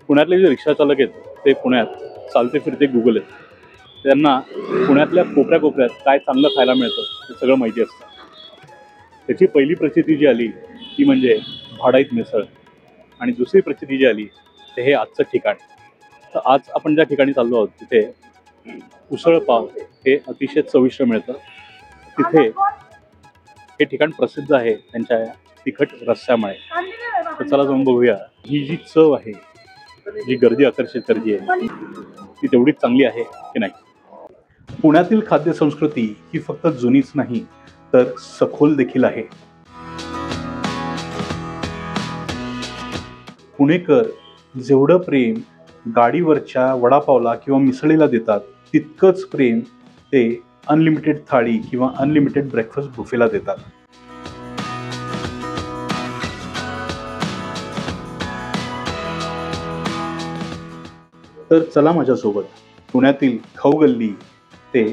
पुण्यातले जे रिक्षाचालक आहेत ते पुण्यात चालते फिरते गुगल आहेत. त्यांना पुण्यातल्या कोपऱ्या कोपऱ्यात काय चांगलं खायला मिळतं हे सगळं माहिती असतं. त्याची पहिली प्रचिती जी आली ती म्हणजे भाडाईत मिसळ, आणि दुसरी प्रचिती जी आली ते हे आजचं ठिकाण. तर आज आपण ज्या ठिकाणी चाललो आहोत तिथे उसळ पाव हे अतिशय चविष्ट मिळतं. तिथे हे ठिकाण प्रसिद्ध आहे त्यांच्या तिखट रस्स्यामुळे. तर चला जाऊन बघूया ही जी चव आहे, जी गर्दी आकर्षित करते आहे, ती तेवढीच चांगली आहे की नाही. पुण्यातील खाद्य संस्कृती ही फक्त जुनीच नाही तर सखोल देखील आहे. पुणेकर जेवढं प्रेम गाडीवरच्या वडापावला किंवा मिसळीला देतात तितकंच प्रेम ते अनलिमिटेड थाळी किंवा अनलिमिटेड ब्रेकफास्ट बुफेला देतात. तर चला माझ्यासोबत पुण्यातील खाऊ गल्ली ते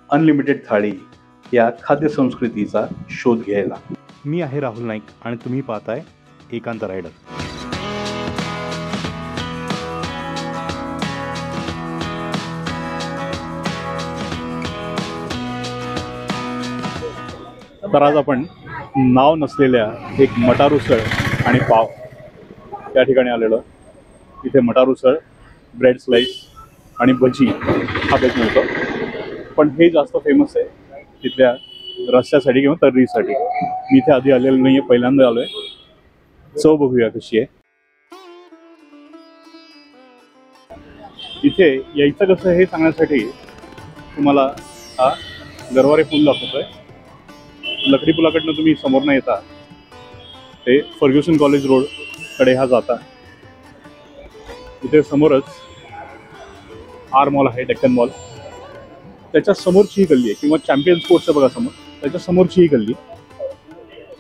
अनलिमिटेड थाळी या खाद्य संस्कृतीचा शोध घ्यायला. मी आहे राहुल नाईक आणि तुम्ही पाहताय एकांत रायडर. तर आज आपण नाव नसलेल्या एक मटार उसळ आणि पाव या ठिकाणी आलेलो. इथे मटार उसळ, ब्रेड स्लाइस आणि भजी हा बेत मिळतो. पण हे जास्त फेमस आहे तिथल्या रस्स्यासाठी किंवा तर्रीसाठी. मी इथे आधी आलेलो नाही आहे, पहिल्यांदा आलो आहे. चव बघूया कशी आहे. इथे यायचं कसं हे सांगण्यासाठी तुम्हाला हा गरवारे पूल दाखवतोय. लकडी पुलाकडनं तुम्ही समोर न येता ते फर्ग्युसन कॉलेज रोडकडे हा जाता. इथे समोरच आर मॉल आहे, डेक्कन मॉल. त्याच्या समोरची ही गल्ली आहे, किंवा चॅम्पियन स्पोर्ट्सचं बघा समोर, त्याच्या समोरची ही गल्ली.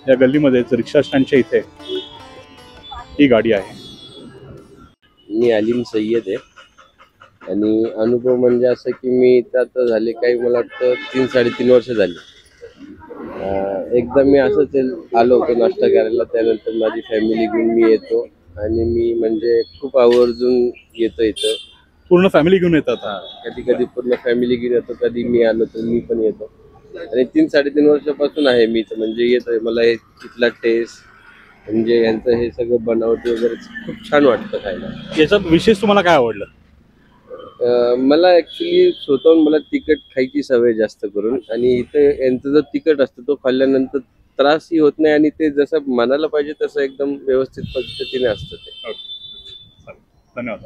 या गल्लीमध्येच रिक्षा स्टँडच्या इथे ही गाडी आहे. मी अलीम सय्यद आहे आणि अनुभव म्हणजे असं की मी इथं आता झाले काही मला वाटतं 3-3.5 वर्ष झाली. एकदा मी असंच आलो होतो नाश्ता करायला, त्यानंतर माझी फॅमिली घेऊन मी येतो आणि मी म्हणजे खूप आवर्जून येतो इथं. पूर्ण फॅमिली घेऊन येतात? कधी कधी पूर्ण फॅमिली घेऊन येतो, कधी मी आलो तर मी पण येतो. आणि 3-3.5 वर्षापासून आहे मी इथं, म्हणजे येतोय. मला हे तिथला टेस्ट म्हणजे यांचं हे सगळं बनावटी वगैरे खूप छान वाटतं खायला. याच्यात विशेष तुम्हाला काय आवडलं? मला ॲक्च्युली स्वतःहून मला तिखट खायची सवय जास्त करून, आणि इथं यांचं जो तिखट असतं तो खाल्ल्यानंतर त्रासही होत नाही आणि ते जसं मनाला पाहिजे तसं एकदम व्यवस्थित पद्धतीने असतं ते. धन्यवाद.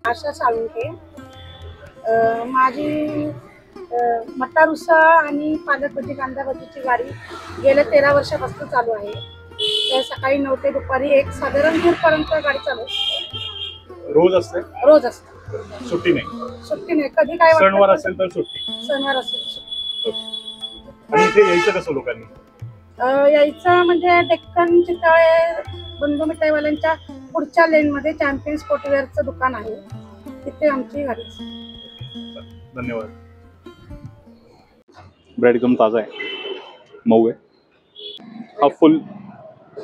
आशा साळुंखे. माझी मटार उसळ आणि पालक भजी, कांदा भजीची गाडी गेल्या 13 वर्षापासून चालू आहे. तर सकाळी 9 ते दुपारी 1 साधारण दूरपर्यंत गाडी चालू असते. रोज असते? रोज असते, सुट्टी नाही? सुट्टी नाही. कधी काय सणवार असेल तर सुट्टी? सणवार असेल. आणि इथे यायचं कसं लोकांनी? यायचं म्हणजे डेक्कन चितळे बंधू मिठाईवाल्यांच्या पुढच्या लेनमध्ये चॅम्पियन स्पोर्टवेअरचं दुकान आहे, तिथे आमची गाडी. धन्यवाद. ब्रेड एकदम ताजा आहे, मऊ आहे. हा फुल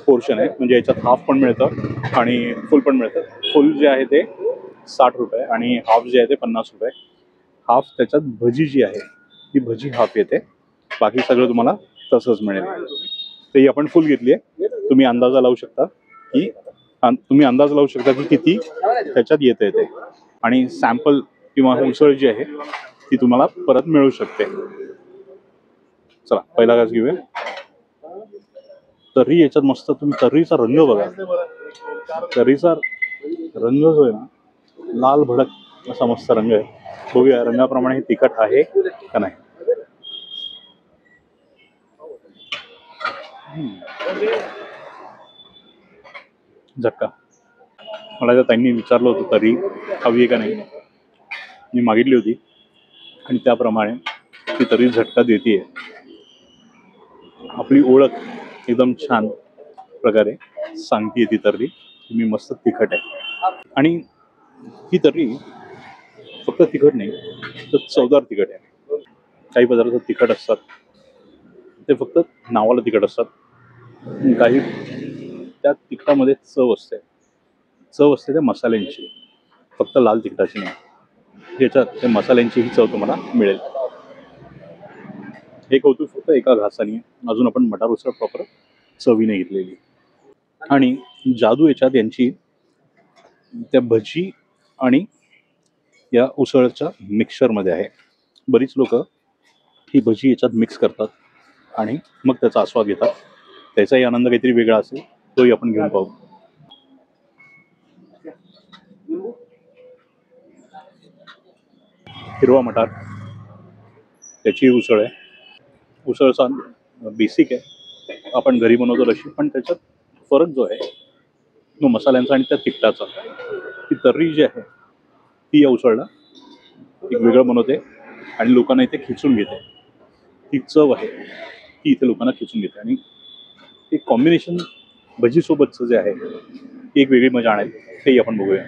पोर्शन आहे, म्हणजे याच्यात हाफ पण मिळतं आणि फुल पण मिळतं. फुल जे आहे ते 60 रुपये आणि हाफ जे आहे ते 50 रुपये. हाफ त्याच्यात भजी जी आहे ती भजी हाफ येते, बाकी सगळं तुम्हाला तसंच मिळेल. तेही आपण फुल घेतली आहे. तुम्ही अंदाज लावू शकता की किती त्याच्यात येते ते, आणि सॅम्पल किंवा उसळ जी आहे ती तुम्हाला परत मिळू शकते. चला पहिला घास घेऊया. तर्री याच्यात मस्त. तुम्ही तर्रीचा रंग बघा. तर्रीचा रंग जो आहे ना, लाल भडक असा मस्त रंग आहे. बघूया रंगाप्रमाणे हे तिखट आहे का नाही. झक्का. मला त्या ताईंनी विचारलं होतं तर्री हवी आहे का नाही. मी मागितली होती आणि त्याप्रमाणे ती तर्री झटका देते. आपली ओळख एकदम छान प्रकारे सांगते ती तर्री. मी मस्त तिखट आहे आणि ही तर्री फक्त तिखट नाही तर चवदार तिखट आहे. काही पदार्थ तिखट असतात ते फक्त नावाला तिखट असतात. काही त्या तिखटामध्ये चव असते त्या मसाल्यांची, फक्त लाल तिखटाची नाही. याच्यात त्या मसाल्यांची ही चव तुम्हाला मिळेल. हे कौतुक फक्त एका घासाने. अजून आपण मटार उसळ प्रॉपर चवीने घेतलेली आणि जादू याच्यात यांची त्या भजी आणि या उसळच्या मिक्सचरमध्ये आहे. बरीच लोक ही भजी याच्यात मिक्स करतात आणि मग त्याचा आस्वाद घेतात. त्याचाही आनंद काहीतरी वेगळा असेल तोही आपण घेऊन पाहू. हिरवा मटार त्याची उसळ आहे. उसळचा बेसिक आहे, आपण घरी बनवतो तशी, पण त्याच्यात फरक जो आहे तो मसाल्यांचा आणि त्या तिखटाचा. ती तर्री जी आहे ती या उसळला एक वेगळं बनवते आणि लोकांना इथे खिचून घेते. ती चव आहे ती इथे लोकांना खिचून घेते आणि ते कॉम्बिनेशन भजीसोबतचं जे आहे ती एक वेगळी मजा आणेल. तेही आपण बघूया.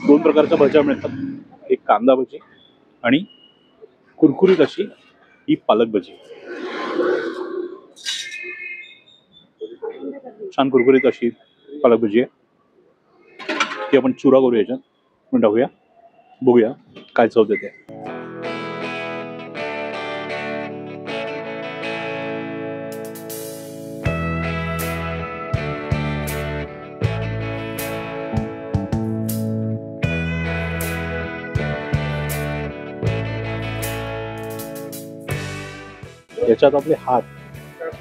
2 प्रकारच्या भज्या मिळतात, एक कांदा भजी आणि कुरकुरीत अशी ही पालक भजी. छान कुरकुरीत अशी पालक भजी आहे. ती आपण चुरा करूया याच्यात पण टाकूया, बघूया काय चव देते. याच्यात आपले हात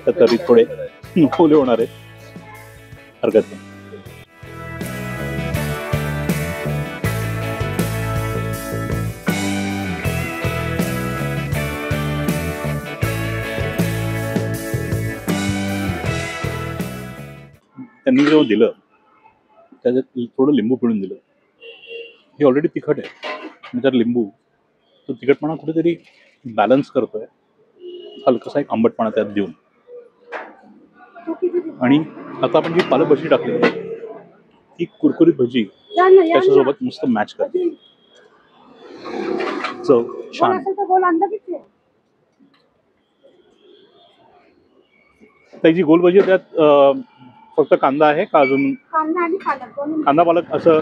तरी थोडे ओले होणार आहेत, हरकत नाही. त्यांनी जेव्हा दिलं त्याच्यात थोडं लिंबू पिळून दिलं. हे ऑलरेडी तिखट आहे आणि त्यात लिंबू तो तिखटपणा कुठेतरी बॅलन्स करतोय. हलकासा एक आंबटपणा त्यात देऊन. आणि आता आपण जी पालक भजी टाकली ती कुरकुरीत भजी त्याच्यासोबत मस्त मॅच करते. चव छान. त्याची गोल भजी त्यात फक्त कांदा आहे का अजून? कांदा पालक असं.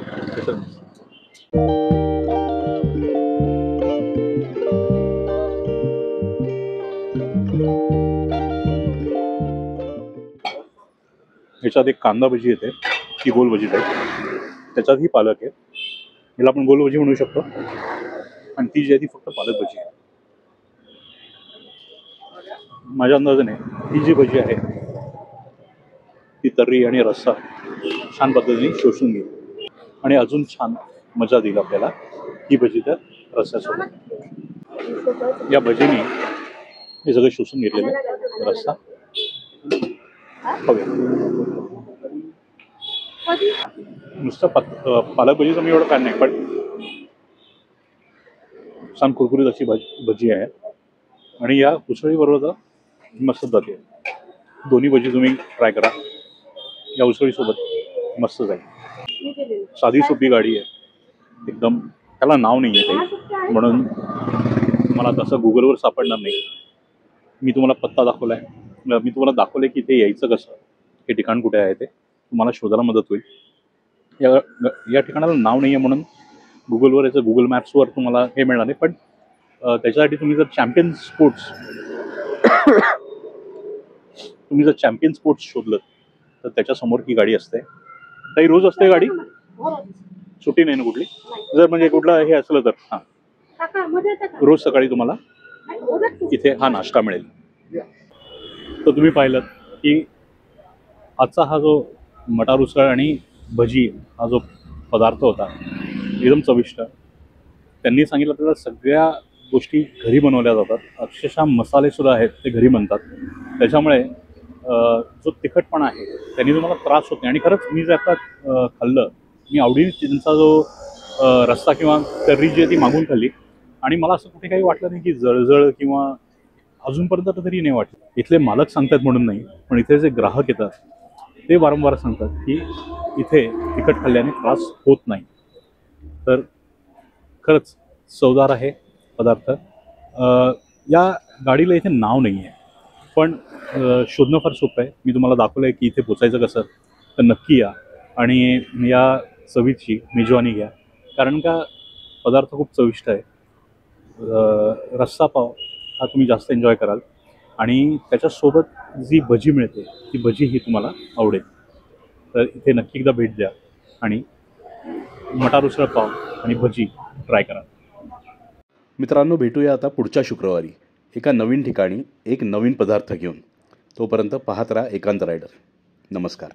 ह्याच्यात एक कांदा भजी येते, ती गोल भजी आहे. त्याच्यात ही पालक आहे, हिला आपण गोल भजी म्हणू शकतो. आणि ती जी आहे ती फक्त पालक भजी आहे. माझ्या अंदाजाने ही जी भजी आहे ती तर्री आणि रस्सा छान पद्धतीने शोषून घेईल आणि अजून छान मजा देईल आपल्याला ही भजी त्या रस्स्यासोबत. या भजीने हे सगळं शोषून घेतलेलं रस्सा नुसतं पालक भजीचं मी एवढं काय नाही, पण छान कुरकुरीत अशी भजी आहे आणि या उसळीबरोबर मस्त जाते. दोन्ही भजी तुम्ही ट्राय करा, या उसळीसोबत मस्त जाईल. साधी सोपी गाडी आहे एकदम, त्याला नाव नाही आहे काही म्हणून मला तसं गुगलवर सापडणार नाही. मी तुम्हाला पत्ता दाखवला आहे, मी तुम्हाला दाखवलं की ते यायचं कसं, हे ठिकाण कुठे आहे ते तुम्हाला शोधायला मदत होईल. या ठिकाणाला नाव नाही आहे म्हणून गुगलवर याचं गुगल मॅप्सवर तुम्हाला हे मिळणार नाही. पण त्याच्यासाठी तुम्ही जर चॅम्पियन स्पोर्ट्स शोधलं तर त्याच्यासमोर ही गाडी असते. काही रोज असते गाडी, सुट्टी नाही ना कुठली. जर म्हणजे कुठलं हे असलं तर हां, रोज सकाळी तुम्हाला इथे हा नाश्ता मिळेल. तर तुम्ही पाहिलं की आजचा हा जो मटार उसळ आणि भजी हा जो पदार्थ होता एकदम चविष्ट. त्यांनी सांगितलं आपल्याला सगळ्या गोष्टी घरी बनवल्या जातात, अक्षरशः मसाले सुद्धा आहेत ते घरी बनतात. त्याच्यामुळे जो तिखटपणा आहे त्याने तुम्हाला त्रास होत नाही. आणि खरंच मी जर आता खाल्लं, मी आवडीने त्यांचा जो रस्सा किंवा तर्री जी आहे ती मागून खाल्ली आणि मला असं कुठे काही वाटलं नाही की जळजळ किंवा अजूनपर्यंत तरी नाही वाटलं. इथले मालक सांगतात म्हणून नाही, पण इथे जे ग्राहक येतात ते वारंवार सांगतात की इथे तिखट खाल्ल्याने त्रास होत नाही. तर खरंच चवदार आहे पदार्थ. या गाडीला इथे नाव नाही आहे, पण शोधणं फार सोपं आहे. मी तुम्हाला दाखवलं आहे की इथे पोचायचं कसं, तर नक्की या आणि या चवीची मेजवानी घ्या, कारण का पदार्थ खूप चविष्ट आहे. रस्सा पाव हा तुम्ही जास्त एन्जॉय कराल आणि त्याच्यासोबत जी भजी मिळते ती भजी ही तुम्हाला आवडेल. तर इथे नक्की एकदा भेट द्या आणि मटार उसळ पाव आणि भजी ट्राय करा. मित्रांनो, भेटूया आता पुढच्या शुक्रवारी एका नवीन ठिकाणी एक नवीन पदार्थ घेऊन. तोपर्यंत पाहत राहा एकांत रायडर. नमस्कार.